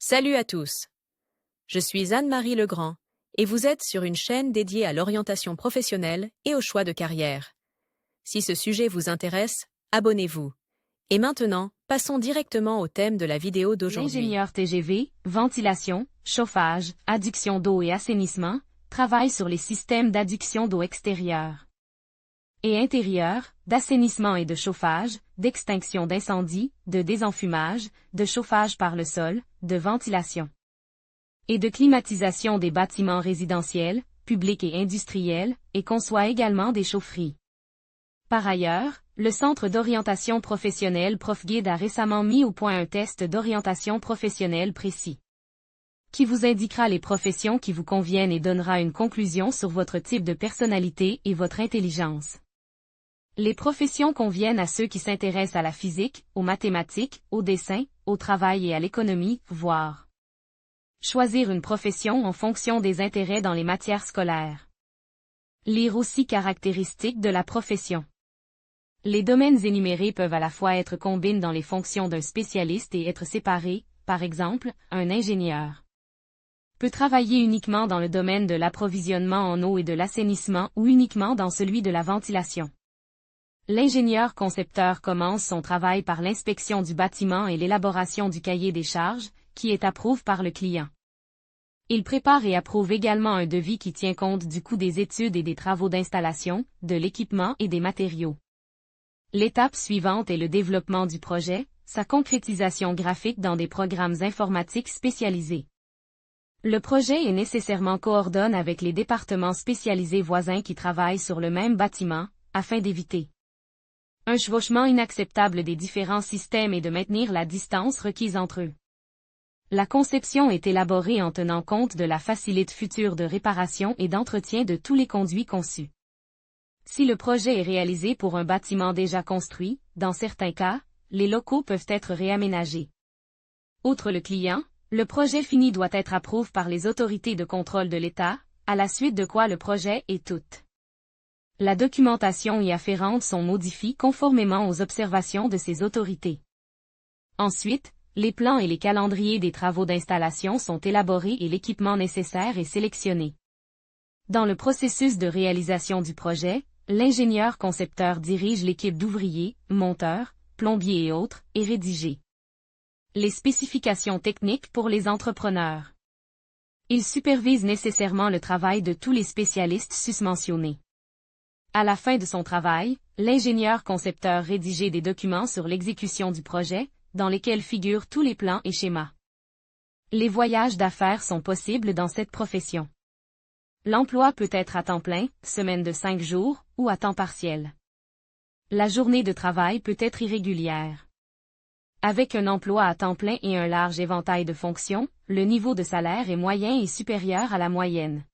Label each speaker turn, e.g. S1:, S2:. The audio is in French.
S1: Salut à tous. Je suis Anne-Marie Legrand et vous êtes sur une chaîne dédiée à l'orientation professionnelle et au choix de carrière. Si ce sujet vous intéresse, abonnez-vous. Et maintenant, passons directement au thème de la vidéo d'aujourd'hui.
S2: L'ingénieur TGV, ventilation, chauffage, adduction d'eau et assainissement, travaille sur les systèmes d'adduction d'eau extérieure et intérieure, d'assainissement et de chauffage, d'extinction d'incendie, de désenfumage, de chauffage par le sol, de ventilation et de climatisation des bâtiments résidentiels, publics et industriels, et conçoit également des chaufferies. Par ailleurs, le Centre d'orientation professionnelle ProfGuide a récemment mis au point un test d'orientation professionnelle précis, qui vous indiquera les professions qui vous conviennent et donnera une conclusion sur votre type de personnalité et votre intelligence. Les professions conviennent à ceux qui s'intéressent à la physique, aux mathématiques, au dessin, au travail et à l'économie, voire choisir une profession en fonction des intérêts dans les matières scolaires. Lire aussi caractéristiques de la profession. Les domaines énumérés peuvent à la fois être combinés dans les fonctions d'un spécialiste et être séparés, par exemple, un ingénieur peut travailler uniquement dans le domaine de l'approvisionnement en eau et de l'assainissement ou uniquement dans celui de la ventilation. L'ingénieur concepteur commence son travail par l'inspection du bâtiment et l'élaboration du cahier des charges, qui est approuvé par le client. Il prépare et approuve également un devis qui tient compte du coût des études et des travaux d'installation, de l'équipement et des matériaux. L'étape suivante est le développement du projet, sa concrétisation graphique dans des programmes informatiques spécialisés. Le projet est nécessairement coordonné avec les départements spécialisés voisins qui travaillent sur le même bâtiment, afin d'éviter un chevauchement inacceptable des différents systèmes et de maintenir la distance requise entre eux. La conception est élaborée en tenant compte de la facilité future de réparation et d'entretien de tous les conduits conçus. Si le projet est réalisé pour un bâtiment déjà construit, dans certains cas, les locaux peuvent être réaménagés. Outre le client, le projet fini doit être approuvé par les autorités de contrôle de l'État, à la suite de quoi le projet et toute la documentation y afférente sont modifiées conformément aux observations de ces autorités. Ensuite, les plans et les calendriers des travaux d'installation sont élaborés et l'équipement nécessaire est sélectionné. Dans le processus de réalisation du projet, l'ingénieur concepteur dirige l'équipe d'ouvriers, monteurs, plombiers et autres, et rédige les spécifications techniques pour les entrepreneurs. Il supervise nécessairement le travail de tous les spécialistes susmentionnés. À la fin de son travail, l'ingénieur concepteur rédige des documents sur l'exécution du projet, dans lesquels figurent tous les plans et schémas. Les voyages d'affaires sont possibles dans cette profession. L'emploi peut être à temps plein, semaine de 5 jours, ou à temps partiel. La journée de travail peut être irrégulière. Avec un emploi à temps plein et un large éventail de fonctions, le niveau de salaire est moyen et supérieur à la moyenne.